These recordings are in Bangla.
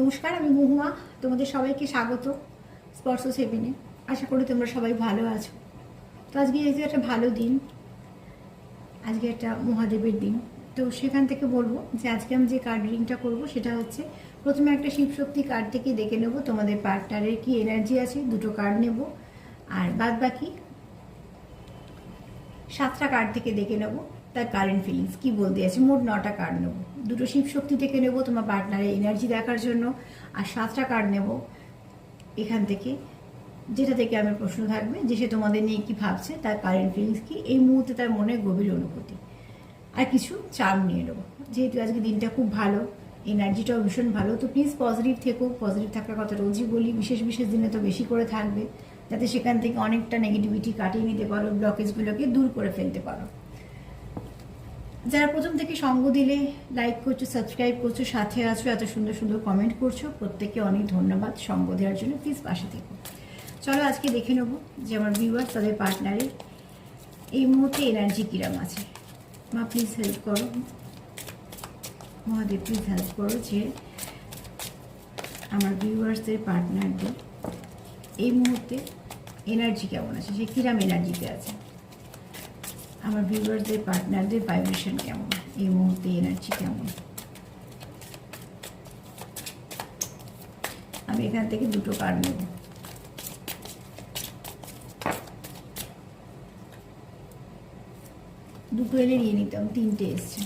নমস্কার, আমি মহুয়া। তোমাদের সবাইকে স্বাগত স্পর্শ সেভেনে। আশা করি তোমরা সবাই ভালো আছো। তো আজকে যেহেতু একটা ভালো দিন, আজকে একটা মহাদেবের দিন, তো সেখান থেকে বলবো যে আজকে আমি যে কার্ড রিডিংটা করবো সেটা হচ্ছে, প্রথমে একটা শিবশক্তি কার্ড থেকে দেখে নেবো তোমাদের পার্টনারের কি এনার্জি আছে, দুটো কার্ড নেব। আর বাদ বাকি 7টা কার্ড থেকে দেখে নেবো তার কারেন্ট ফিলিংস কি বলতে আছে। মোট 9টা কার্ড নেবো। দুটো শিবশক্তি থেকে নেবো তোমার পার্টনারের এনার্জি দেখার জন্য, আর 7টা কার্ড নেবো এখান থেকে, যেটা থেকে আমার প্রশ্ন থাকবে যে সে তোমাদের নিয়ে কি ভাবছে, তার কারেন্ট ফিলিংস কি, এই মুহূর্তে তার মনে গভীর অনুভূতি, আর কিছু চার্ম নিয়ে নেবো। যেহেতু আজকে দিনটা খুব ভালো, এনার্জিটাও ভীষণ ভালো, তো প্লিজ পজিটিভ থেকো। পজিটিভ থাকার কথা রোজই বলি, বিশেষ বিশেষ দিনে তো বেশি করে থাকবে, যাতে সেখান থেকে অনেকটা নেগেটিভিটি কাটিয়ে নিতে পারো, ব্লকেজগুলোকে দূর করে ফেলতে পারো। যারা প্রথম থেকে সঙ্গ দিলে, লাইক করছো, সাবস্ক্রাইব করছো, সাথে আছো, এত সুন্দর সুন্দর কমেন্ট করছো, প্রত্যেককে অনেক ধন্যবাদ সঙ্গ দেওয়ার জন্য। প্লিজ পাশে থেকো। চলো আজকে দেখে নেবো যে আমার ভিউয়ার্স তাদের পার্টনারের এই মুহূর্তে এনার্জি কিরম আছে। মা প্লিজ হেল্প করো, মহাদেব প্লিজ হেল্প করো যে আমার ভিউয়ার্সদের পার্টনারদের এই মুহূর্তে এনার্জি কেমন আছে, সে কিরম এনার্জিতে আছে। আমার ভিউয়ার্সদের পার্টনারদের ভাইব্রেশন কেমন, এই মুহূর্তে এনার্জি কেমন। আমি এখান থেকে দুটো কার্ড নেব। দুটো এলে নিয়ে নিতাম, 3টে এসছে,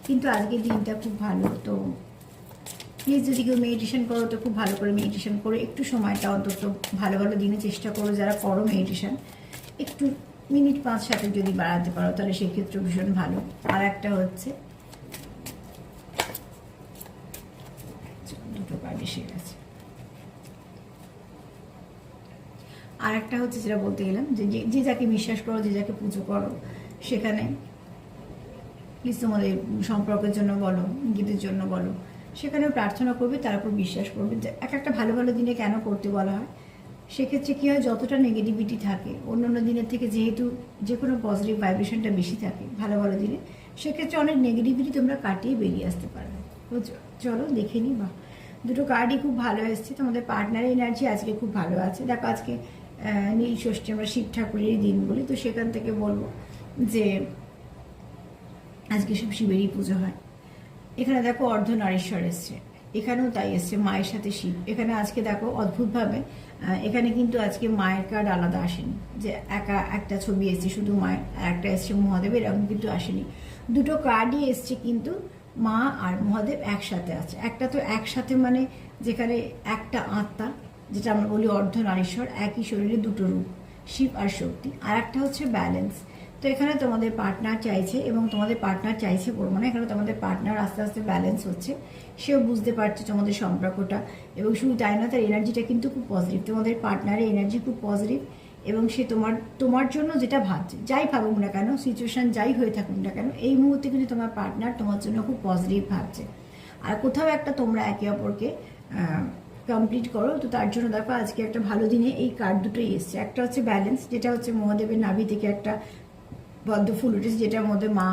কিন্তু আজকে দিনটা খুব ভালো। তো প্লিজ যদি কেউ মেডিটেশন করো তো খুব ভালো করে মেডিটেশন করো, একটু সময়টা অন্তত ভালো ভালো দিনে চেষ্টা করো। যারা করো মেডিটেশন, একটু মিনিট 5-7 যদি বাড়াতে পারো তাহলে সেক্ষেত্রে ভীষণ ভালো। আর একটা হচ্ছে, দুটো কার্ড এসে গেছে। আর একটা হচ্ছে যেটা বলতে গেলাম, যে যাকে বিশ্বাস করো, যে যাকে পুজো করো, সেখানে প্লিজ তোমাদের সম্পর্কের জন্য বলো, ইঙ্গিতের জন্য বলো, সেখানেও প্রার্থনা করবে, তার উপর বিশ্বাস করবে। যে একটা ভালো ভালো দিনে কেন করতে বলা হয়, সেক্ষেত্রে কী হয়, যতটা নেগেটিভিটি থাকে অন্যান্য দিনের থেকে, যেহেতু যে কোনো পজিটিভ ভাইব্রেশনটা বেশি থাকে ভালো ভালো দিনে, সেক্ষেত্রে অনেক নেগেটিভিটি তোমরা কাটিয়ে বেরিয়ে আসতে পারবে। তো চলো দেখে নিই। বা দুটো কার্ডই খুব ভালো এসছে। তোমাদের পার্টনারের এনার্জি আজকে খুব ভালো আছে। দেখো আজকে নীল ষষ্ঠী, আমরা শিব ঠাকুরেরই দিন বলি, তো সেখান থেকে বলবো যে আজকে সব শিবেরই পুজো হয়। এখানে দেখো অর্ধনারীশ্বর এসছে, এখানেও তাই এসছে, মায়ের সাথে শিব। এখানে আজকে দেখো অদ্ভুতভাবে এখানে কিন্তু আজকে মায়ের কার্ড আলাদা আসেনি, যে একা একটা ছবি এসছে শুধু মায়ের, আর একটা এসছে মহাদেব, এরকম কিন্তু আসেনি। দুটো কার্ডই এসছে কিন্তু মা আর মহাদেব একসাথে আছে। একটা তো একসাথে মানে যেখানে একটা আত্মা, যেটা আমরা বলি অর্ধনারীশ্বর, একই শরীরে দুটো রূপ, শিব আর শক্তি। আর একটা হচ্ছে ব্যালেন্স। তো এখানে তোমাদের পার্টনার চাইছে, এবং তোমাদের পার্টনার চাইছে বলবো না, এখানে তোমাদের পার্টনার আস্তে আস্তে ব্যালেন্স হচ্ছে, সেও বুঝতে পারছে তোমাদের সম্পর্কটা। এবং শুধু তাই না, তার এনার্জিটা কিন্তু খুব পজিটিভ। তোমাদের পার্টনারের এনার্জি খুব পজিটিভ, এবং সে তোমার জন্য যেটা ভাবছে, যাই ভাবুক না কেন, সিচুয়েশন যাই হয়ে থাকুক না কেন, এই মুহূর্তে কিন্তু তোমার পার্টনার তোমার জন্য খুব পজিটিভ ভাবছে। আর কোথাও একটা তোমরা একে অপরকে কমপ্লিট করো। তো তার জন্য দেখো আজকে একটা ভালো দিনে এই কার্ড দুটোই এসছে। একটা হচ্ছে ব্যালেন্স, যেটা হচ্ছে মহাদেবের নাভি থেকে একটা পদ্ম ফুল উঠেছে, যেটার মধ্যে মা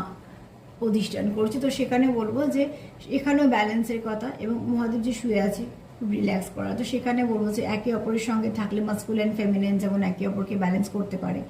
অধিষ্ঠান করছে। তো সেখানে বলবো যে এখানেও ব্যালেন্সের কথা, এবং মহাদেব যে শুয়ে আছে খুব রিল্যাক্স করা। তো সেখানে বলবো যে একে অপরের সঙ্গে থাকলে মাস্কুলিন ফেমিনিন যেমন একে অপরকে ব্যালেন্স করতে পারে,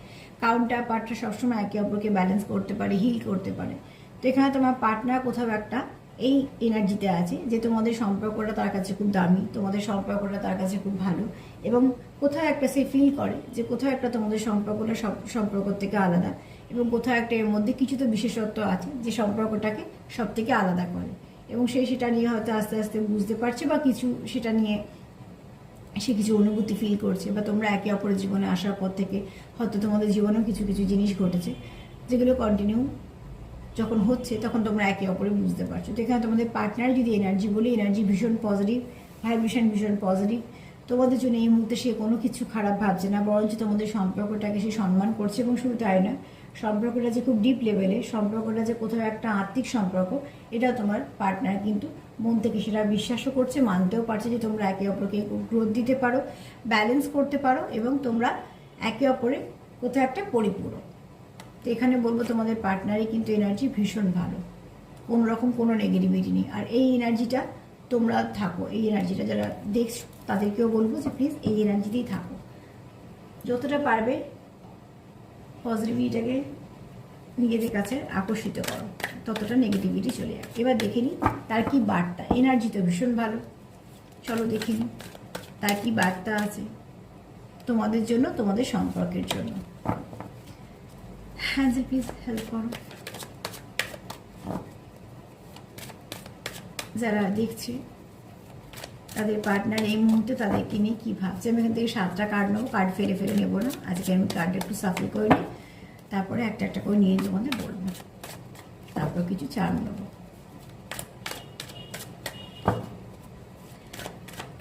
কাউন্টার পার্টটা সবসময় একে অপরকে ব্যালেন্স করতে পারে, হিল করতে পারে। তো এখানে তোমার পার্টনার কোথাও একটা এই এনার্জিতে আছে যে তোমাদের সম্পর্কটা তার কাছে খুব দামি, তোমাদের সম্পর্কটা তার কাছে খুব ভালো, এবং কোথাও একটা সে ফিল করে যে কোথাও একটা তোমাদের সম্পর্কটা সব সম্পর্ক থেকে আলাদা, এবং কোথাও একটা এর মধ্যে কিছু তো বিশেষত্ব আছে যে সম্পর্কটাকে সব থেকে আলাদা করে, এবং সে সেটা নিয়ে হয়তো আস্তে আস্তে বুঝতে পারছে, বা কিছু সেটা নিয়ে সে কিছু অনুভূতি ফিল করছে, বা তোমরা একে অপরের জীবনে আসার পর থেকে হয়তো তোমাদের জীবনেও কিছু কিছু জিনিস ঘটেছে, যেগুলো কন্টিনিউ যখন হচ্ছে তখন তোমরা একে অপরে বুঝতে পারছো। তো এখানে তোমাদের পার্টনার যদি এনার্জি বলি, এনার্জি ভীষণ পজিটিভ, ভাইব্রেশন ভীষণ পজিটিভ। তোমাদের জন্য এই মুহূর্তে সে কোনো কিছু খারাপ ভাবছে না, বরঞ্চ তোমাদের সম্পর্কটাকে সে সম্মান করছে। এবং শুধু তাই না, সম্পর্কটা যে খুব ডিপ লেভেলে, সম্পর্কটা যে কোথাও একটা আত্মিক সম্পর্ক, এটা তোমার পার্টনার কিন্তু মন থেকে সেটা বিশ্বাসও করছে, মানতেও পারছে যে তোমরা একে অপরকে গ্রোথ দিতে পারো, ব্যালেন্স করতে পারো, এবং তোমরা একে অপরে কোথাও একটা পরিপূরক। তো এখানে বলবো তোমাদের পার্টনারই কিন্তু এনার্জি ভীষণ ভালো, কোনো রকম কোনো নেগেটিভিটি নেই। আর এই এনার্জিটা তোমরা থাকো এই এনার্জিটা, যারা দেখছো তাদেরকেও বলবো যে প্লিজ এই এনার্জিতেই থাকো, যতটা পারবে পজিটিভিটিটাকে নিজেদের কাছে আকর্ষিত করো, ততটা নেগেটিভিটি চলে যায়। এবার দেখে নিই তার কি বার্তা। এনার্জি তো ভীষণ ভালো, চলো দেখে নিই তার কি বার্তা আছে তোমাদের জন্য, তোমাদের সম্পর্কের জন্য। হ্যাঁ প্লিজ হেল্প করো। যারা দেখছে তাদের পার্টনার এই মুহূর্তে তাদেরকে নিয়ে কী ভাবছে। আমি এখান থেকে 7টা কার্ড নেবো, কার্ড ফেলে ফেলে নেবো না, আজকে আমি কার্ডটা একটু সাফল করে নিই, তারপরে একটা একটা করে নিয়ে তোমাদের বলবো, তারপর কিছু চার্ম নেবো।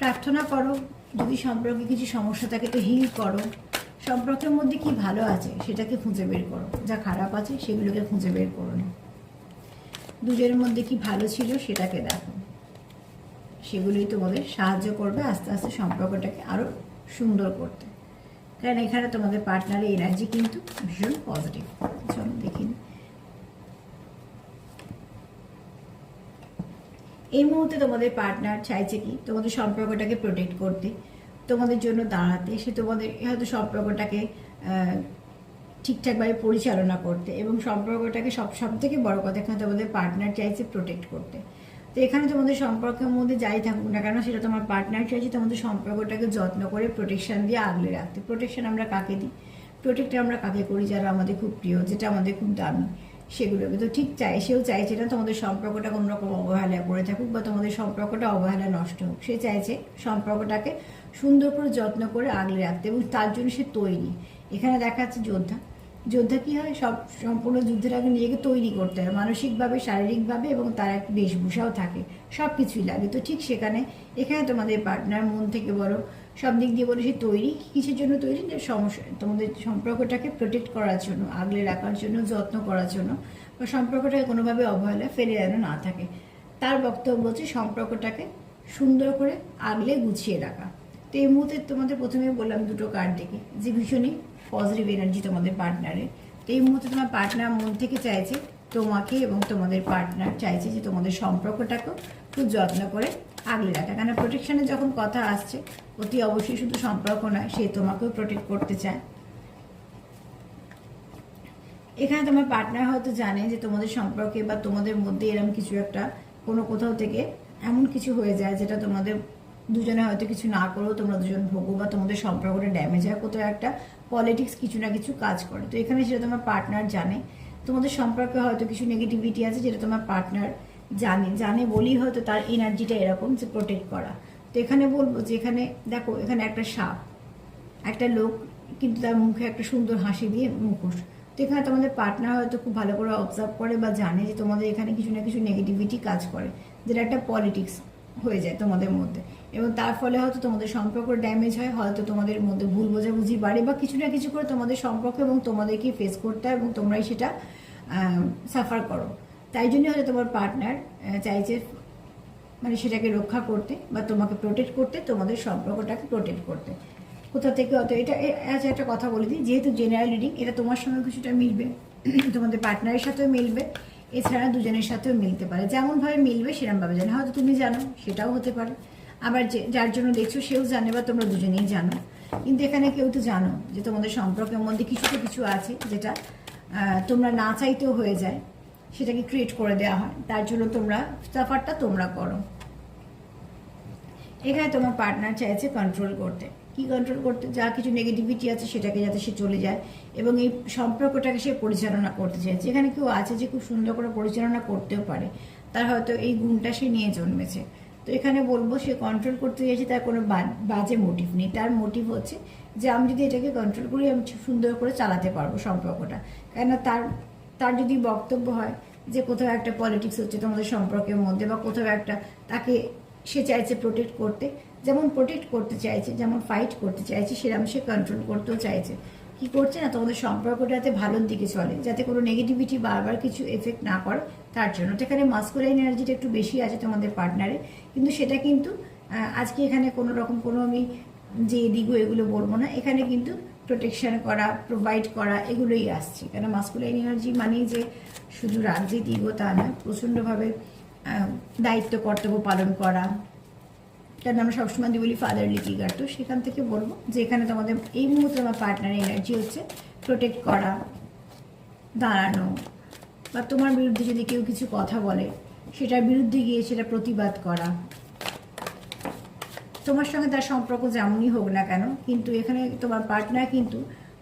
প্রার্থনা করো, যদি সম্পর্কে কিছু সমস্যা থাকে তো হিল করো, সম্পর্কের মধ্যে কি ভালো আছে সেটাকে খুঁজে বের করো, যা খারাপ আছে সেগুলোকে খুঁজে বের করো না, দুজনের মধ্যে কি ভালো ছিল সেটাকে দেখো, সেগুলোই তোমাদের সাহায্য করবে আস্তে আস্তে সম্পর্কটাকে আরও সুন্দর করতে। কারণ এখানে তোমাদের পার্টনারের এনার্জি কিন্তু ভীষণ পজিটিভ। চলো দেখিনি এই মুহূর্তে তোমাদের পার্টনার চাইছে কি তোমাদের সম্পর্কটাকে প্রোটেক্ট করতে, তোমাদের জন্য দাঁড়াতে, সে তোমাদের হয়তো সম্পর্কটাকে ঠিকঠাকভাবে পরিচালনা করতে, এবং সম্পর্কটাকে সব থেকে বড় কথা এখানে তোমাদের পার্টনার চাইছে প্রোটেক্ট করতে। তো এখানে তোমাদের সম্পর্কের মধ্যে যাই থাকুক না কেন সেটা তোমার পার্টনার চাইছে তোমাদের সম্পর্কটাকে যত্ন করে প্রোটেকশন দিয়ে আগলে রাখতে। প্রোটেকশন আমরা কাকে দিই, প্রোটেক্ট আমরা কাকে করি, যারা আমাদের খুব প্রিয়, যেটা আমাদের খুব দামি, সেগুলোকে। তো ঠিক সেও চাইছে না তোমাদের সম্পর্কটা কোনো রকম অবহেলা করে থাকুক বা তোমাদের সম্পর্কটা অবহেলা নষ্ট হোক। সে চাইছে সম্পর্কটাকে সুন্দর করে যত্ন করে আগলে রাখতে, এবং তার জন্য সে তৈরি। এখানে দেখা যাচ্ছে যোদ্ধা কি হয়, সম্পূর্ণ যুদ্ধের আগে নিজেকে তৈরি করতে হয় মানসিকভাবে, শারীরিকভাবে, এবং তার এক বেশভূষাও থাকে, সব কিছুই লাগে। তো ঠিক এখানে তোমাদের পার্টনার মন থেকে বলো, সব দিক দিয়ে বলে সে তৈরি। কিসের জন্য তৈরি, যে সমস্যা তোমাদের সম্পর্কটাকে প্রোটেক্ট করার জন্য, আগলে রাখার জন্য, যত্ন করার জন্য, বা সম্পর্কটাকে কোনোভাবে অবহেলা ফেলে যেন না থাকে। তার বক্তব্য হচ্ছে সম্পর্কটাকে সুন্দর করে আগলে গুছিয়ে রাখা। তো এই মুহূর্তে তোমাদের প্রথমে বললাম দুটো কার্ড দেখে যে ভীষণই পজিটিভ এনার্জি তোমাদের পার্টনারের। তো এই মুহূর্তে তোমার পার্টনার মন থেকে চাইছে তোমাকে, এবং তোমাদের পার্টনার চাইছে যে তোমাদের সম্পর্কটাকেও খুব যত্ন করে আগলে রাখা। কেন প্রোটেকশনের যখন কথা আসছে, অতি অবশ্যই শুধু সম্পর্ক নয়, সে তোমাকেও প্রোটেক্ট করতে চায়। এখানে তোমার পার্টনার হয়তো জানে যে তোমাদের সম্পর্কে বা তোমাদের মধ্যে এরকম কিছু একটা কোথাও থেকে এমন কিছু হয়ে যায় যেটা তোমাদের দুজনে হয়তো কিছু না করেও তোমরা দুজন ভোগো, বা তোমাদের সম্পর্কটা ড্যামেজ হয়, কোথাও একটা পলিটিক্স কিছু না কিছু কাজ করে। তো এখানে সেটা তোমার পার্টনার জানে, তোমাদের সম্পর্কে হয়তো কিছু নেগেটিভিটি আছে যেটা তোমার পার্টনার জানে বলেই হয়তো তার এনার্জিটা এরকম যে প্রোটেক্ট করা। তো এখানে বলবো যে এখানে দেখো, এখানে একটা সাপ, একটা লোক, কিন্তু তার মুখে একটা সুন্দর হাসি দিয়ে মুখোশ। তো এখানে তোমাদের পার্টনার হয়তো খুব ভালো করে অবজার্ভ করে বা জানে যে তোমাদের এখানে কিছু না কিছু নেগেটিভিটি কাজ করে, যেটা একটা পলিটিক্স হয়ে যায় তোমাদের মধ্যে, এবং তার ফলে হয়তো তোমাদের সম্পর্ক ড্যামেজ হয়, হয়তো তোমাদের মধ্যে ভুল বোঝাবুঝি বাড়ে, বা কিছু না কিছু করে তোমাদের সম্পর্ক এবং তোমাদেরকে ফেস করতে হয়, এবং তোমরাই সেটা সাফার করো। তাই জন্য হয়তো তোমার পার্টনার চাইছে মানে সেটাকে রক্ষা করতে বা তোমাকে প্রোটেক্ট করতে, তোমাদের সম্পর্কটাকে প্রোটেক্ট করতে। কোথা থেকে হয়তো এটা একটা কথা বলে দিই, যেহেতু জেনারেল রিডিং, এটা তোমার সঙ্গে কিছুটা মিলবে, তোমাদের পার্টনারের সাথেও মিলবে, এছাড়া দুজনের সাথেও মিলতে পারে। যেমনভাবে মিলবে সেরকমভাবে জানে, হয়তো তুমি জানো সেটাও হতে পারে, আবার যার জন্য দেখছো সেও জানে, বা তোমরা দুজনেই জানো। কিন্তু এখানে কেউ তো জানো যে তোমাদের সম্পর্কের মধ্যে কিছু আছে যেটা তোমরা না চাইতেও হয়ে যায়, সেটাকে ক্রিয়েট করে দেওয়া হয়, তার জন্য তোমরা সাফারটা তোমরা করো। এখানে তোমার পার্টনার চাইছে কন্ট্রোল করতে। কি কন্ট্রোল করতে? যা কিছু নেগেটিভিটি আছে সেটাকে যাতে সে চলে যায়, এবং এই সম্পর্কটাকে সে পরিচালনা করতে চাইছে। এখানে কেউ আছে যে খুব সুন্দর করে পরিচালনা করতেও পারে, তার হয়তো এই গুণটা সে নিয়ে জন্মেছে। তো এখানে বলবো সে কন্ট্রোল করতে চাইছে, তার কোনো বাজে মোটিভ নেই। তার মোটিভ হচ্ছে যে আমি যদি এটাকে কন্ট্রোল করি আমি সুন্দর করে চালাতে পারবো সম্পর্কটা। কেননা তার যদি বক্তব্য হয় যে কোথাও একটা পলিটিক্স হচ্ছে তোমাদের সম্পর্কের মধ্যে, বা কোথাও একটা তাকে সে চাইছে প্রোটেক্ট করতে, যেমন প্রোটেক্ট করতে চাইছে, যেমন ফাইট করতে চাইছে, সেরকম সে কন্ট্রোল করতেও চাইছে। কি করছে না, তোমাদের সম্পর্কটা যাতে ভালোর দিকে চলে, যাতে কোনো নেগেটিভিটি বারবার কিছু এফেক্ট না করে, তার জন্য। এখানে মাস্কুলাইন এনার্জিটা একটু বেশি আছে তোমাদের পার্টনারে, কিন্তু সেটা কিন্তু আজকে এখানে কোনো রকম কোনো আমি যে দিগো এগুলো বলবো না, এখানে কিন্তু প্রোটেকশন করা, প্রোভাইড করা, এগুলোই আসছে। কেন মাস্কুলাইন এনার্জি মানেই যে শুধু রাজ্যে দিগো তা না, প্রচণ্ডভাবে দায়িত্ব কর্তব্য পালন করা, কারণ আমরা সবসময় বলি ফাদারলি ফিগার। তো সেখান থেকে বলবো যে এখানে তোমাদের এই মুহূর্তে আমার পার্টনারের এনার্জি হচ্ছে প্রোটেক্ট করা, দাঁড়ানো, বা তোমার বিরুদ্ধে যদি কেউ কিছু কথা বলে সেটার বিরুদ্ধে গিয়ে সেটা প্রতিবাদ করা। তোমার সঙ্গে তার সম্পর্ক যেমনই হোক না কেন, কিন্তু এখানে তোমার পার্টনার কিন্তু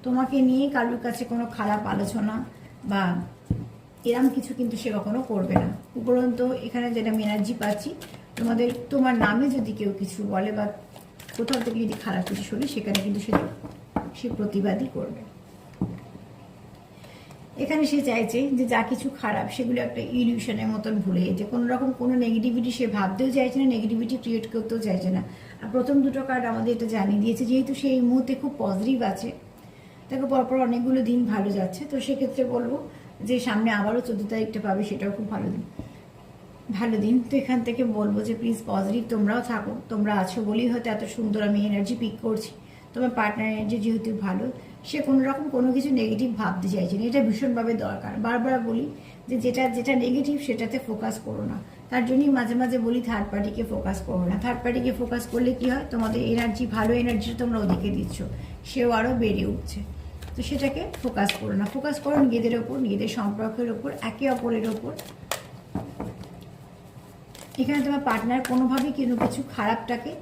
তোমাকে নিয়ে কারোর কাছে কোনো খারাপ আলোচনা বা এরম কিছু কিন্তু সে কখনো করবে না। উপরন্ত এখানে যেটা আমি এনার্জি পাচ্ছি, তোমার নামে যদি কেউ কিছু বলে বা কোথাও থেকে যদি খারাপ কিছু শুনি, সেখানে কিন্তু সে প্রতিবাদই করবে। এখানে সে চাইছে যে যা কিছু খারাপ সেগুলো একটা ইলিউশনের মতন ভুলে যেতে, কোনো রকম কোনো নেগেটিভিটি সে ভাবতেও চাইছে না, নেগেটিভিটি ক্রিয়েট করতেও চাইছে না। আর প্রথম দুটো কার্ড আমাদের এটা জানিয়ে দিয়েছে, যেহেতু সে এই মুহূর্তে খুব পজিটিভ আছে, তাকে পরপর অনেকগুলো দিন ভালো যাচ্ছে, তো সেক্ষেত্রে বলবো যে সামনে আবারও 14 তারিখটা পাবে, সেটাও খুব ভালো দিন। তো এখান থেকে বলবো যে প্লিজ পজিটিভ তোমরাও থাকো, তোমরা আছো বলেই হয়তো এত সুন্দর আমি এনার্জি পিক করছি। তোমার পার্টনার এনার্জি যেহেতু ভালো, সে কোনো রকম কোনো কিছু নেগেটিভ ভাবতে চাইছে না, এটা ভীষণভাবে দরকার। বারবার বলি যে যেটা নেগেটিভ সেটাতে ফোকাস করো না, তার জন্যই মাঝে মাঝে বলি থার্ড পার্টিকে ফোকাস করো না। থার্ড পার্টিকে ফোকাস করলে কি হয়, তোমাদের এনার্জি, ভালো এনার্জিটা তোমরা ওদিকে দিচ্ছ, সেও আরও বেড়ে উঠছে। তো সেটাকে ফোকাস করো না, ফোকাস করো নিজেদের ওপর, নিজেদের সম্পর্কের ওপর, একে অপরের ওপর। এখানে তোমার পার্টনার কোনোভাবেই কোনো কিছু খারাপটাকে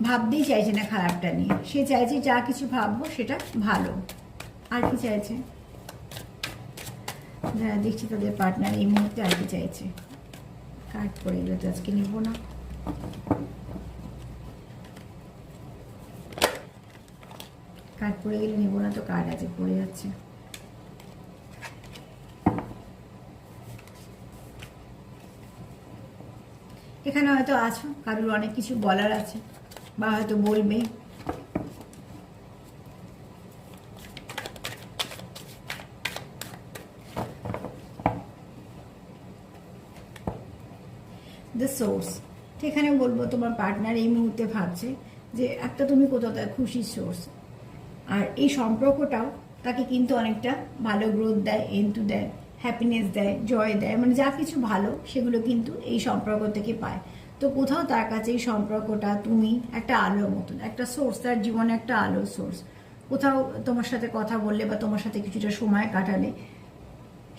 ভাবতেই চাইছে না, খারাপটা নিয়ে সে চাইছে যা কিছু ভাববো সেটা ভালো। আর কি চাইছে, যারা দেখছি তাদের পার্টনার এই মুহূর্তে আর কি চাইছে। কার্ড পড়ে গেলে তো আজকে নেবো না। কার্ড পড়ে গেলে নেবো না, তো কার্ড আছে পড়ে যাচ্ছে। এখানে হয়তো আছো, কারোর অনেক কিছু বলার আছে বা হয়তো বলবে। দ্য সোর্স, এখানে বলবো তোমার পার্টনার এই মুহূর্তে ভাবছে যে একটা তুমি কোথাও তার খুশির সোর্স, আর এই সম্পর্কটাও তাকে কিন্তু অনেকটা ভালো গ্রোথ দেয়, এন্টু দেয়, হ্যাপিনেস দেয়, জয় দেয়, মানে যা কিছু ভালো সেগুলো কিন্তু এই সম্পর্ক থেকে পায়। তো কোথাও তার কাছে এই সম্পর্কটা তুমি একটা আলোর মতন, একটা সোর্স, তার জীবনে একটা আলোর সোর্স। কোথাও তোমার সাথে কথা বললে বা তোমার সাথে কিছুটা সময় কাটালে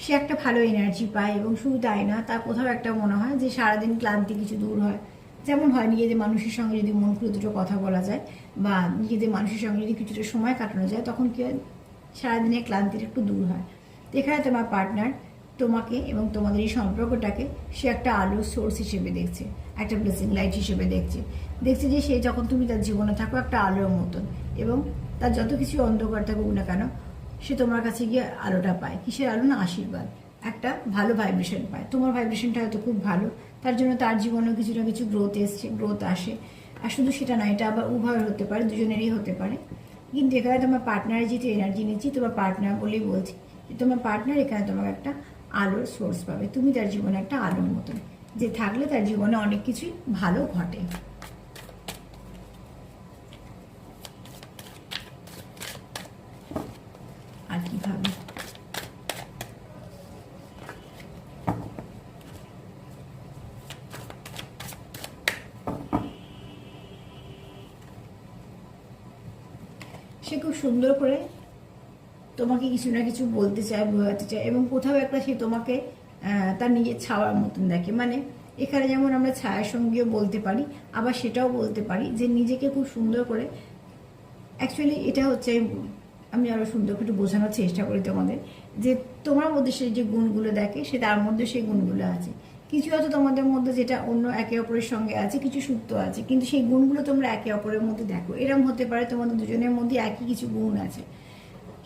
সে একটা ভালো এনার্জি পায়, এবং শুধু তাই না, তার কোথাও একটা মনে হয় যে সারাদিন ক্লান্তি কিছু দূর হয়। যেমন হয় নিজেদের মানুষের সঙ্গে যদি মন খুলে দুটো কথা বলা যায় বা নিজেদের মানুষের সঙ্গে যদি কিছুটা সময় কাটানো যায়, তখন কি হয়, সারাদিনের ক্লান্তিটা একটু দূর হয়। তো এখানে তোমার পার্টনার তোমাকে এবং তোমাদের এই সম্পর্কটাকে সে একটা আলোর সোর্স হিসেবে দেখছে, একটা ব্লেসিং লাইট হিসেবে দেখছে যে সে যখন তুমি তার জীবনে থাকো একটা আলোর মতন, এবং তার যত কিছু অন্ধকার থাকুক না কেন, সে তোমার কাছে গিয়ে আলোটা পায়। কিসের আলো না, আশীর্বাদ, একটা ভালো ভাইব্রেশন পায়। তোমার ভাইব্রেশনটা হয়তো খুব ভালো, তার জন্য তার জীবনেও কিছু না কিছু গ্রোথ আসে। আর শুধু সেটা নয়, এটা আবার উভয়ের হতে পারে, দুজনেরই হতে পারে। কিন্তু এখানে তোমার পার্টনারের যেহেতু এনার্জি নিচ্ছি, তোমার পার্টনার বলেই বলছি যে তোমার পার্টনার এখানে তোমার একটা আলোর সোর্স পাবে, তুমি তার জীবনে একটা আলোর মতন যে থাকলে তার জীবনে অনেক কিছুই ভালো ঘটে। আর কিভাবে সে খুব সুন্দর করে তোমাকে কিছু না কিছু বলতে চায়, বোঝাতে চায়, এবং কোথাও একটা সে তোমাকে তার নিজের ছাওয়ার মতন দেখে। মানে এখানে যেমন আমরা ছায়ার সঙ্গেও বলতে পারি, আবার সেটাও বলতে পারি যে নিজেকে খুব সুন্দর করে, অ্যাকচুয়ালি এটা হচ্ছে, আমি আরও সুন্দর করে একটু বোঝানোর চেষ্টা করি তোমাদের, যে তোমার মধ্যে সে যে গুণগুলো দেখে, সে তার মধ্যে সেই গুণগুলো আছে। কিছু হয়তো তোমাদের মধ্যে যেটা অন্য একে অপরের সঙ্গে আছে, কিছু সুপ্ত আছে, কিন্তু সেই গুণগুলো তোমরা একে অপরের মধ্যে দেখো। এরকম হতে পারে তোমাদের দুজনের মধ্যে একই কিছু গুণ আছে,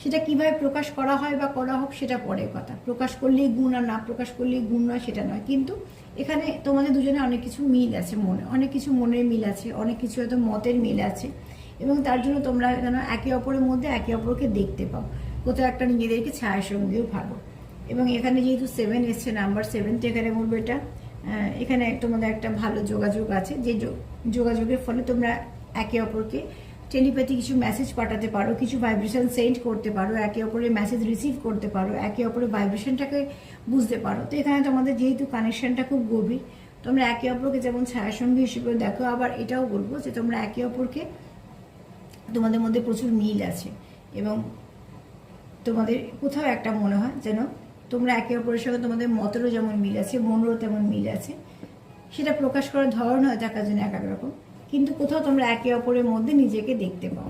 সেটা কিভাবে প্রকাশ করা হয় বা করা হোক সেটা পরের কথা। প্রকাশ করলেই গুণ আর না প্রকাশ করলেই গুণ নয় সেটা নয়, কিন্তু এখানে তোমাদের দুজনে অনেক কিছু মিল আছে, অনেক কিছু মনের মিল আছে, অনেক কিছু হয়তো মতের মিল আছে, এবং তার জন্য তোমরা যেন একে অপরের মধ্যে একে অপরকে দেখতে পাও, কোথাও একটা নিজেদেরকে ছায়ার সঙ্গেও ভালো। এবং এখানে যেহেতু 7 এসছে, নাম্বার 7, তো এখানে বলবো এটা এখানে তোমাদের একটা ভালো যোগাযোগ আছে, যে যোগাযোগের ফলে তোমরা একে অপরকে টেলিপ্যাথি কিছু মেসেজ পাঠাতে পারো, কিছু ভাইব্রেশন সেন্ড করতে পারো, একে অপরের মেসেজ রিসিভ করতে পারো, একে অপরের ভাইব্রেশনটাকে বুঝতে পারো। তো এখানে তোমাদের যেহেতু কানেকশনটা খুব গভীর, তোমরা একে অপরকে যেমন ছায়াসঙ্গী হিসেবে দেখো, আবার এটাও বলবো যে তোমরা একে অপরকে, তোমাদের মধ্যে প্রচুর মিল আছে এবং তোমাদের কোথাও একটা মনে হয় যেন তোমরা একে অপরের সঙ্গে তোমাদের মতেরও যেমন মিল আছে, মনেরও তেমন মিল আছে। সেটা প্রকাশ করার ধরন হয় দেখার জন্য এক এক রকম, কিন্তু কোথাও তোমরা একে অপরের মধ্যে নিজেকে দেখতে পাও,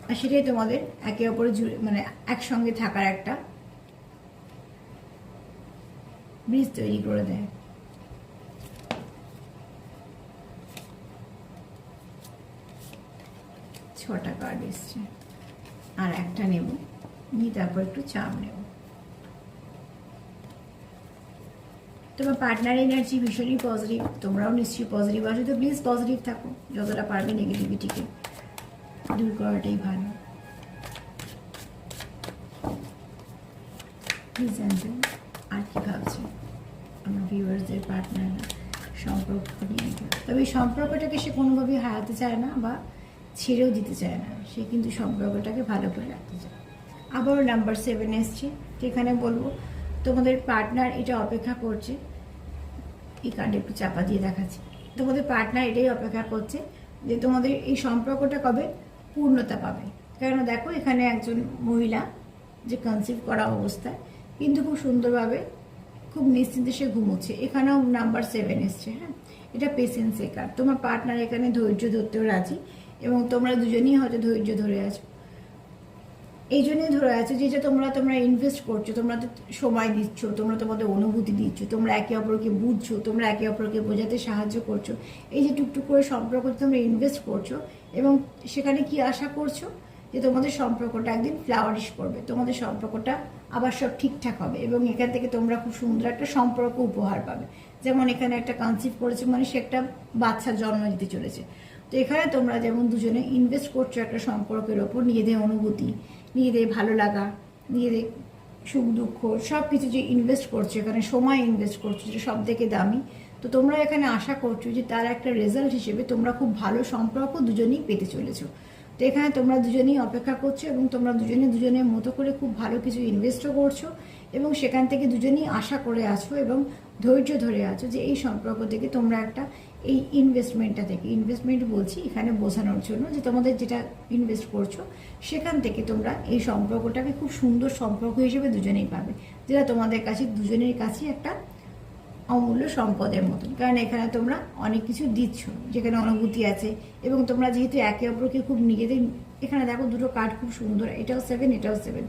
আর সেটাই তোমাদের একে অপরের মানে একসঙ্গে থাকার একটা ব্রিজ তৈরি করে দেয়। ছটা কার্ড এসছে, আর একটা নেব, নিয়ে তারপর একটু চাপ নেব। তোমার পার্টনার এনার্জি ভীষণই পজিটিভ, তোমরাও নিশ্চয়ই পজিটিভ আছো, তো প্লিজ পজিটিভ থাকো, যতটা পারবে নেগেটিভিটিকে দূর করাটাই ভালো। প্লিজ জানতে আর কি ভাবছে আমার ভিউয়ার্সদের পার্টনাররা সম্পর্ক নিয়ে। তবে এই সম্পর্কটাকে সে কোনোভাবেই হারাতে চায় না বা ছেড়েও দিতে চায় না, সে কিন্তু সম্পর্কটাকে ভালো করে রাখতে চায়। আবারও নাম্বার 7 এসছে, যেখানে বলবো তোমাদের পার্টনার এটা অপেক্ষা করছে, এই কার্ডে একটু চাপা দিয়ে দেখাচ্ছি, তোমাদের পার্টনার এটাই অপেক্ষা করছে যে তোমাদের এই সম্পর্কটা কবে পূর্ণতা পাবে। কেন দেখো এখানে একজন মহিলা যে কনসিভ করা অবস্থায় কিন্তু খুব সুন্দরভাবে খুব নিশ্চিন্তে সে ঘুমোচ্ছে, এখানেও নাম্বার 7 এসছে। হ্যাঁ, এটা পেশেন্সের কার্ড। তোমার পার্টনার এখানে ধৈর্য ধরতেও রাজি এবং তোমরা দুজনেই হয়তো ধৈর্য ধরে আছো, এই জন্যই ধরে আছো যেটা তোমরা ইনভেস্ট করছো, তোমরা তো সময় দিচ্ছ, তোমরা তোমাদের অনুভূতি দিচ্ছ, তোমরা একে অপরকে বুঝছো, তোমরা একে অপরকে বোঝাতে সাহায্য করছো, এই যে টুকটুক করে সম্পর্ক তোমরা ইনভেস্ট করছো এবং সেখানে কি আশা করছো যে তোমাদের সম্পর্কটা একদিন ফ্লাওয়ারিশ করবে, তোমাদের সম্পর্কটা আবার সব ঠিকঠাক হবে এবং এখান থেকে তোমরা খুব সুন্দর একটা সম্পর্ক উপহার পাবে। যেমন এখানে একটা কনসিভ করেছে মানে সে একটা বাচ্চার জন্ম দিতে চলেছে, তো এখানে তোমরা যেমন দুজনে ইনভেস্ট করছো একটা সম্পর্কের ওপর, নিজেদের অনুভূতি, নিজেদের ভালো লাগা, নিজেদের সুখ দুঃখ সব কিছু যে ইনভেস্ট করছো, এখানে সময় ইনভেস্ট করছো যেটা সব থেকে দামি, তো তোমরা এখানে আশা করছো যে তার একটা রেজাল্ট হিসেবে তোমরা খুব ভালো সম্পর্ক দুজনেই পেতে চলেছো। তো এখানে তোমরা দুজনেই অপেক্ষা করছো এবং তোমরা দুজনের মতো করে খুব ভালো কিছু ইনভেস্টও করছো এবং সেখান থেকে দুজনেই আশা করে আছো এবং ধৈর্য ধরে আছো যে এই সম্পর্ক থেকে তোমরা একটা এই ইনভেস্টমেন্টটা থেকে, ইনভেস্টমেন্ট বলছি এখানে বোঝানোর জন্য যে তোমাদের যেটা ইনভেস্ট করছো সেখান থেকে তোমরা এই সম্পর্কটাকে খুব সুন্দর সম্পর্ক হিসেবে দুজনেই পাবে, যেটা তোমাদের কাছে দুজনের কাছে একটা অমূল্য সম্পদের মতন। কারণ এখানে তোমরা অনেক কিছু দিচ্ছ, যেখানে অনুভূতি আছে এবং তোমরা যেহেতু একে অপরকে খুব নিজেদের, এখানে দেখো দুটো কার্ড খুব সুন্দর, এটাও 7 এটাও 7,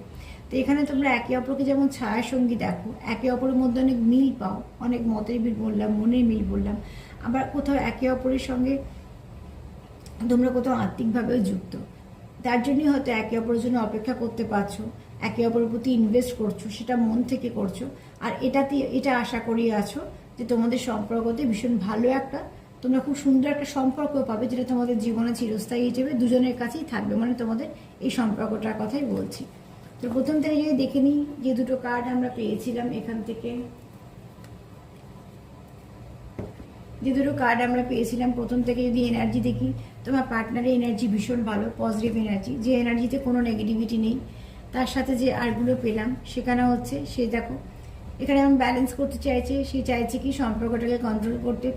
তো এখানে তোমরা একে অপরকে যেমন ছায়াসঙ্গী দেখো, একে অপরের মধ্যে অনেক মিল পাও, অনেক মতের মিল বললাম, মনের মিল বললাম, আবার কোথাও একে অপরের সঙ্গে তোমরা কোথাও আর্থিকভাবেও যুক্ত, তার জন্যই হয়তো একে অপরের জন্য অপেক্ষা করতে পারছো, একে অপরের প্রতি ইনভেস্ট করছো, সেটা মন থেকে করছো, আর এটা আশা করিয়ে আছো যে তোমাদের সম্পর্কতে ভীষণ ভালো একটা, তোমরা খুব সুন্দর একটা সম্পর্ক পাবে যেটা তোমাদের জীবনে চিরস্থায়ী হিসেবে দুজনের কাছেই থাকবে, মানে তোমাদের এই সম্পর্কটার কথাই বলছি। তো প্রথম থেকে যদি দেখে নিই যে দুটো কার্ড আমরা পেয়েছিলাম, এখান থেকে যে দুটো কার্ড আমরা পেয়েছিলাম প্রথম থেকে যদি এনার্জি দেখি, তোমার পার্টনারের এনার্জি ভীষণ ভালো, পজিটিভ এনার্জি, যে এনার্জিতে কোনো নেগেটিভিটি নেই। তার সাথে যে আরগুলো পেলাম সেখানে হচ্ছে সে দেখো এখানে এমন ব্যালেন্স করতে চাইছে, সে চাইছে কি সম্পর্কটাকে কন্ট্রোল করতে,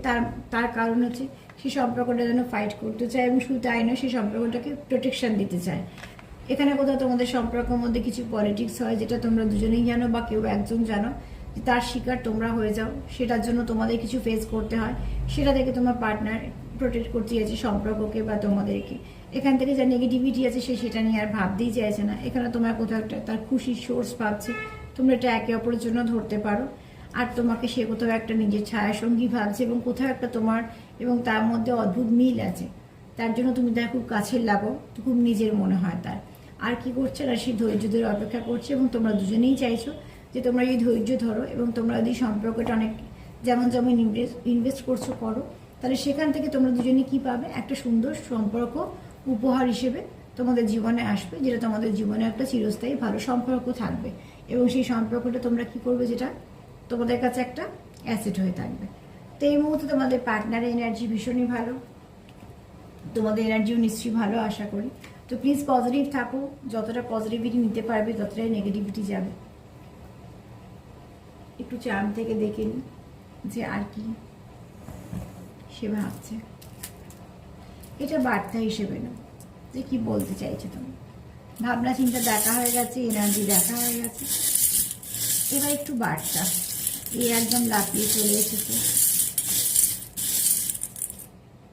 তার কারণ হচ্ছে সে সম্পর্কটা যেন ফাইট করতে চায় এবং শুধু তাই নয়, সে সম্পর্কটাকে প্রোটেকশন দিতে চায়। এখানে কোথাও তোমাদের সম্পর্কের মধ্যে কিছু পলিটিক্স হয় যেটা তোমরা দুজনেই জানো বা কেউ একজন জানো, যে তার শিকার তোমরা হয়ে যাও, সেটার জন্য তোমাদের কিছু ফেস করতে হয়, সেটা থেকে তোমার পার্টনার প্রোটেক্ট করতে চাইছে সম্পর্ককে বা তোমাদেরকে। এখান থেকে যা নেগেটিভিটি আছে সে সেটা নিয়ে আর ভাবতেই চাইছে না, এখানে তোমার কোথাও একটা তার খুশির সোর্স পাচ্ছে, তোমরা এটা একে অপরের জন্য ধরতে পারো, আর তোমাকে সে কোথাও একটা নিজের ছায়াসঙ্গী ভাবছে এবং কোথাও একটা তোমার এবং তার মধ্যে অদ্ভুত মিল আছে, তার জন্য তুমি তার খুব কাছের লাগো, খুব নিজের মনে হয় তার। আর কি করছে না, সে ধৈর্য ধরে অপেক্ষা করছে এবং তোমরা দুজনেই চাইছো যে তোমরা এই ধৈর্য ধরো এবং তোমরা যদি সম্পর্কটা অনেক যেমন যেমন ইনভেস্ট করছো করো, তাহলে সেখান থেকে তোমরা দুজনে কি পাবে, একটা সুন্দর সম্পর্ক উপহার হিসেবে তোমাদের জীবনে আসবে, যেটা তোমাদের জীবনে একটা চিরস্থায়ী ভালো সম্পর্ক থাকবে এবং সেই সম্পর্কটা তোমরা কি করবে, যেটা তোমাদের কাছে একটা অ্যাসেট হয়ে থাকবে। তো এই মুহূর্তে তোমাদের পার্টনারের এনার্জি ভীষণই ভালো, তোমাদের এনার্জিও নিশ্চয়ই ভালো আশা করি। তো প্লিজ পজিটিভ থাকো, যতটা পজিটিভিটি নিতে পারবে ততটাই নেগেটিভিটি যাবে। একটু চার্ম থেকে দেখে নিই যে আর কি সে ভাবছে, এটা বার্তা হিসেবে না যে কি বলতে চাইছে তুমি। ভাবনা চিন্তা দেখা হয়ে গেছে, এনার্জি দেখা হয়ে গেছে, এবার একটু বার্তা। এ একদম লাফিয়ে চলে এসেছে,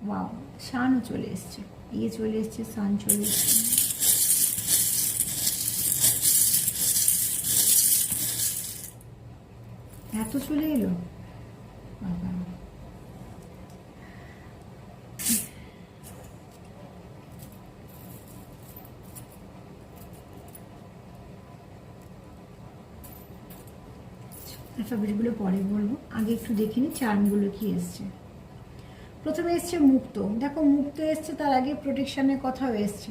ওয়াও, সানও চলে এসছে, ইয়ে চলে এসছে, সান চলে এসছে। এত চলে এলো বাবা। অ্যালফাবেটগুলো পরে বলবো, আগে একটু দেখে নিই চার্মগুলো কি এসছে। প্রথমে এসছে মুক্ত, দেখো মুক্ত এসছে, তার আগে প্রোটেকশনের কথাও এসছে।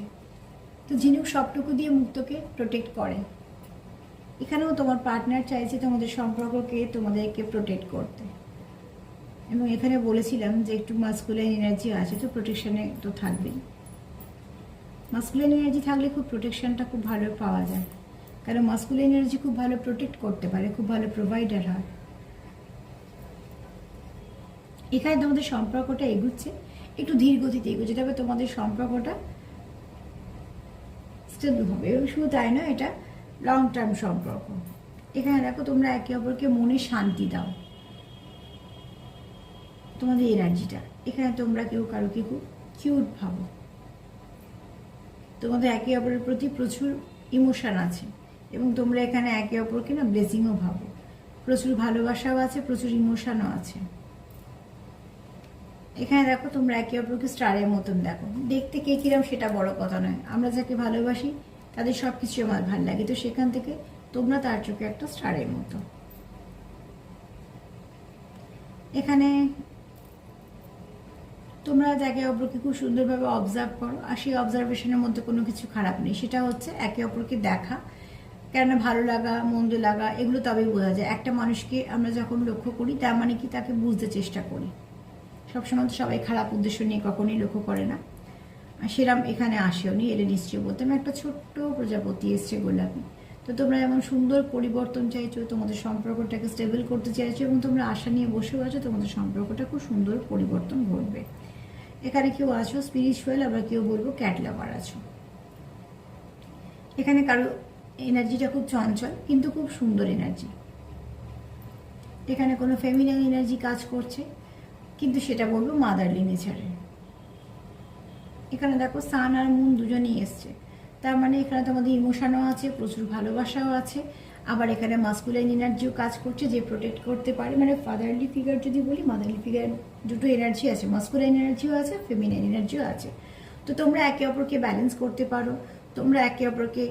তো ঝিনুক সবটুকু দিয়ে মুক্তকে প্রোটেক্ট করে। এখানেও তোমার পার্টনার চাইছে তোমাদের সম্পর্ককে, তোমাদেরকে প্রোটেক্ট করতে। এবং এখানে বলেছিলাম যে একটু মাস্কুলাইন এনার্জি আছে, তো প্রোটেকশনে তো থাকবেই। মাস্কুলাইন এনার্জি থাকলে খুব প্রোটেকশনটা খুব ভালো পাওয়া যায়, কারণ মাস্কুলাইন এনার্জি খুব ভালো প্রোটেক্ট করতে পারে, খুব ভালো প্রোভাইডার হয়। এখানে তোমাদের সম্পর্কটা এগুচ্ছে, একটু ধীর গতিতে এগুচ্ছে, তবে তোমাদের সম্পর্কটা স্টেবল হবে। এবং শুধু তাই নয়, এটা লং টার্ম সম্পর্ক। এখানে দেখো তোমরা একে অপরকে মনে শান্তি দাও, তোমাদের এনার্জিটা। এখানে তোমরা কেউ কারোকে খুব কিউট ভাবো, তোমাদের একে অপরের প্রতি প্রচুর ইমোশন আছে, এবং তোমরা এখানে একে অপরকে না ব্লেসিংও ভাবো। প্রচুর ভালোবাসাও আছে, প্রচুর ইমোশনও আছে। এখানে দেখো তোমরা একে অপরকে স্টারের মতন দেখো। দেখতে কে কিরম সেটা বড় কথা নয়, আমরা যাকে ভালোবাসি তাদের সব কিছু আমার ভালো লাগে, তো সেখান থেকে তোমরা তার চোখে একটা স্টারের মতো। এখানে তোমরা একে অপরকে খুব সুন্দরভাবে অবজার্ভ করো, আর সেই অবজারভেশনের মধ্যে কোনো কিছু খারাপ নেই। সেটা হচ্ছে একে অপরকে দেখা, কেননা ভালো লাগা মন্দ লাগা এগুলো তবেই বোঝা যায়। একটা মানুষকে আমরা যখন লক্ষ্য করি, তার মানে কি তাকে বুঝতে চেষ্টা করি। সবসময় তো সবাই খারাপ উদ্দেশ্য নিয়ে কখনোই লক্ষ্য করে না, সেরাম এখানে আসেও নি। এটা নিশ্চয়ই বলতাম, একটা ছোট্ট প্রজাপতি এসছে গোলাপি। তো তোমরা এমন সুন্দর পরিবর্তন চাইছো, তোমাদের সম্পর্কটাকে স্টেবল করতে চাইছো, এবং তোমরা আশা নিয়ে বসেও আছো তোমাদের সম্পর্কটা খুব সুন্দর পরিবর্তন ঘটবে। এখানে কেউ আছো স্পিরিচুয়াল, আবার কেউ বলবো ক্যাট লাভার আছো। এখানে কারো এনার্জিটা খুব চঞ্চল কিন্তু খুব সুন্দর এনার্জি। এখানে কোনো ফেমিনাইন এনার্জি কাজ করছে, কিন্তু সেটা বলবো মাদারলি নেচারে। এখানে দেখো সান আর মুন দুজনেই এসছে, তার মানে এখানে তোমাদের ইমোশনও আছে, প্রচুর ভালোবাসাও আছে। আবার এখানে মাস্কুলাইন এনার্জিও কাজ করছে, যে প্রোটেক্ট করতে পারে। মানে ফাদারলি ফিগার যদি বলি, মাদারলি ফিগার দুটো এনার্জি আছে, মাস্কুলাইন এনার্জিও আছে, ফেমিনাইন এনার্জিও আছে। তো তোমরা একে অপরকে ব্যালেন্স করতে পারো, তোমরা একে অপরকে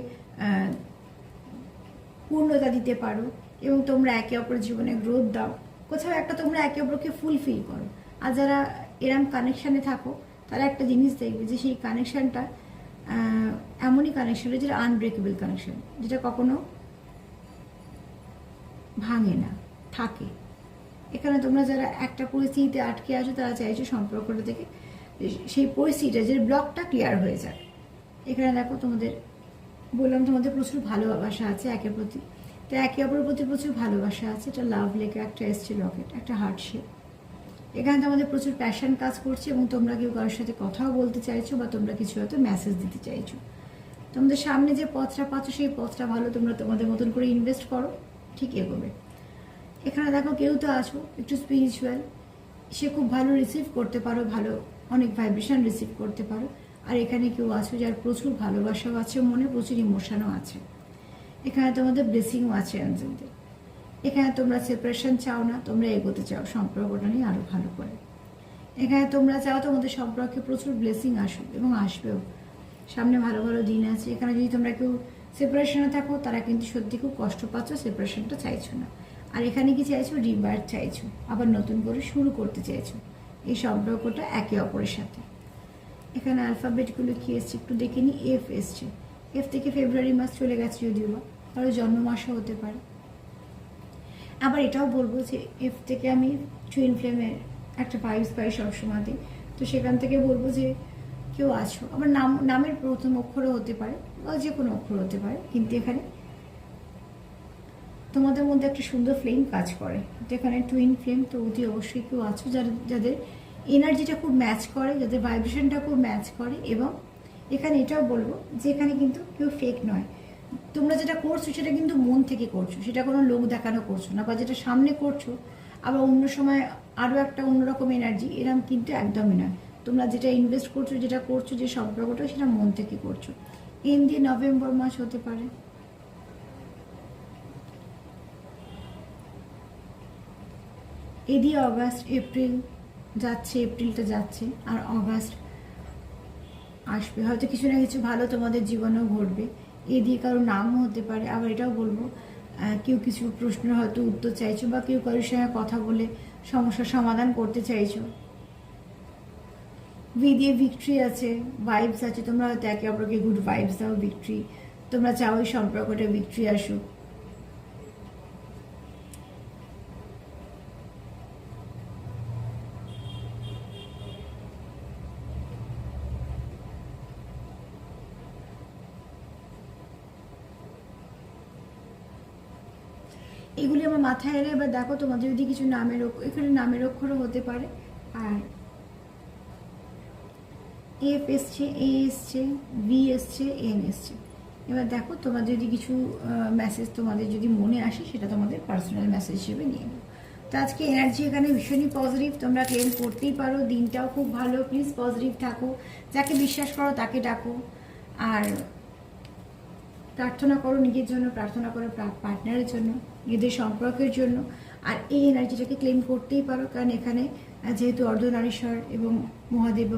পূর্ণতা দিতে পারো, এবং তোমরা একে অপরের জীবনে গ্রোথ দাও। কোথাও একটা তোমরা একে অপরকে ফুলফিল করো। আর যারা এরম কানেকশানে থাকো, তারা একটা জিনিস দেখবে যে সেই কানেকশানটা এমনই কানেকশন, যেটা আনব্রেকেবল কানেকশন, যেটা কখনো ভাঙে না, থাকে। এখানে তোমরা যারা একটা পরিস্থিতিতে আটকে আছো, তারা চাইছো সম্পর্কটা থেকে সেই পরিস্থিতিটা, যে ব্লকটা ক্লিয়ার হয়ে যায়। এখানে দেখো তোমাদের বললাম তোমাদের প্রচুর ভালোবাসা আছে একের প্রতি, তো একে অপরের প্রতি প্রচুর ভালোবাসা আছে। এটা লাভ লেখা একটা এসছে লকেট, একটা হার্ট শেপ। এখানে তোমাদের প্রচুর প্যাশন কাজ করছে, এবং তোমরা কেউ কারোর সাথে কথাও বলতে চাইছো, বা তোমরা কিছু হয়তো মেসেজ দিতে চাইছো। তোমাদের সামনে যে পথটা পাচ্ছ, সেই পথটা ভালো, তোমরা তোমাদের মতন করে ইনভেস্ট করো, ঠিক এগোবে। এখানে দেখো কেউ তো আছো একটু স্পিরিচুয়াল, সে খুব ভালো রিসিভ করতে পারো, ভালো অনেক ভাইব্রেশন রিসিভ করতে পারো। আর এখানে কেউ আছো যার প্রচুর ভালোবাসাও আছে, মনে প্রচুর ইমোশনও আছে। এখানে তোমাদের ব্লেসিংও আছে অ্যাঞ্জেলদের। এখানে তোমরা সেপারেশন চাও না, তোমরা এগোতে চাও সম্পর্কটা নিয়ে আরও ভালো করে। এখানে তোমরা চাও তোমাদের সম্পর্কে প্রচুর ব্লেসিং আসুক, এবং আসবেও। সামনে ভালো ভালো দিন আছে। এখানে যদি তোমরা কেউ সেপারেশনে থাকো, তারা কিন্তু সত্যি খুব কষ্ট পাচ্ছ, সেপারেশনটা চাইছো না। আর এখানে কি চাইছো? রিবার্থ চাইছো, আবার নতুন করে শুরু করতে চাইছো এই সম্পর্কটা একে অপরের সাথে। এখানে অ্যালফাবেটগুলো কি এসছে একটু দেখে নিই। এফ এসছে, এফ থেকে ফেব্রুয়ারি মাস চলে গেছে, যদিও বা কারো জন্ম মাসও হতে পারে। আবার এটাও বলবো যে এফ থেকে আমি টুইন ফ্লেমের একটা ভাইবস পাই সবসময়তেই, তো সেখান থেকে বলবো যে কেউ আছো, আবার নামের প্রথম অক্ষরও হতে পারে বা যে কোনো অক্ষর হতে পারে, কিন্তু এখানে তোমাদের মধ্যে একটা সুন্দর ফ্লেম কাজ করে, যেখানে টুইন ফ্লেম, তো অতি অবশ্যই কেউ আছো যাদের এনার্জিটা খুব ম্যাচ করে, যাদের ভাইব্রেশনটা খুব ম্যাচ করে। এবং এখানে এটাও বলবো যে এখানে কিন্তু কেউ ফেক নয়, তোমরা যেটা করছো সেটা কিন্তু মন থেকে করছো, সেটা কোনো লোক দেখানো করছো না, বা যেটা সামনে করছো আবার অন্য সময় আরও একটা অন্যরকম এনার্জি, এরম কিন্তু একদমই নয়। তোমরা যেটা ইনভেস্ট করছো, যেটা করছো, যে সম্পর্কটা, সেটা মন থেকে করছো। এন দিয়ে নভেম্বর মাস হতে পারে, এদিকে অগাস্ট এপ্রিল যাচ্ছে, এপ্রিলটা যাচ্ছে আর অগাস্ট আসবে, হয়তো কিছু না কিছু ভালো তোমাদের জীবনেও ঘটবে। এদিকে কারো নামও হতে পারে। আবার এটাও বলবো, কেউ কিছু প্রশ্নের হয়তো উত্তর চাইছো, বা কেউ কারোর সঙ্গে কথা বলে সমস্যার সমাধান করতে চাইছো। ভি দিয়ে ভিক্টরি আছে, ভাইবস আছে, তোমরা হয়তো একে অপরকে গুড ভাইবস দাও, ভিক্টরি, তোমরা চাও এই সম্পর্কটা ভিক্টরি আসুক। এগুলি আমার মাথায় এলে এবার দেখো তোমাদের যদি কিছু নামের এখানে নামের অক্ষরও হতে পারে, আর এফ এসছে, এ এসছে, ভি এসছে, এন এসছে। এবার দেখো তোমাদের যদি কিছু মেসেজ তোমাদের যদি মনে আসে, সেটা তোমাদের পার্সোনাল মেসেজ হিসেবে নিয়ে নেবো। তো আজকে এনার্জি এখানে ভীষণই পজিটিভ, তোমরা ক্লেম করতেই পারো, দিনটাও খুব ভালো। প্লিজ পজিটিভ থাকো, যাকে বিশ্বাস করো তাকে ডাকো, আর প্রার্থনা করো নিজের জন্য, প্রার্থনা করো পার্টনারের জন্য, নিজেদের সম্পর্কের জন্য। আর এই এনার্জিটাকে ক্লেম করতেই পারো, কারণ এখানে যেহেতু অর্ধনারীশ্বর এবং মহাদেব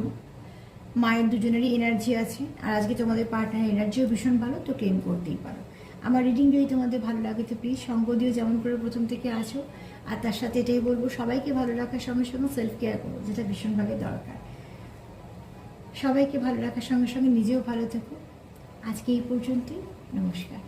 মায়ের দুজনেরই এনার্জি আছে, আর আজকে তোমাদের পার্টনারের এনার্জিও ভীষণ ভালো, তো ক্লেম করতেই পারো। আমার রিডিং যদি তোমাদের ভালো লাগে তো প্লিজ সঙ্গ দিও, যেমন করে প্রথম থেকে আছো। আর তার সাথে এটাই বলবো, সবাইকে ভালো রাখার সঙ্গে সঙ্গে সেলফ কেয়ার করো, যেটা ভীষণভাবে দরকার। সবাইকে ভালো রাখার সঙ্গে সঙ্গে নিজেও ভালো থেকো। আজকে এই পর্যন্তই, নমস্কার।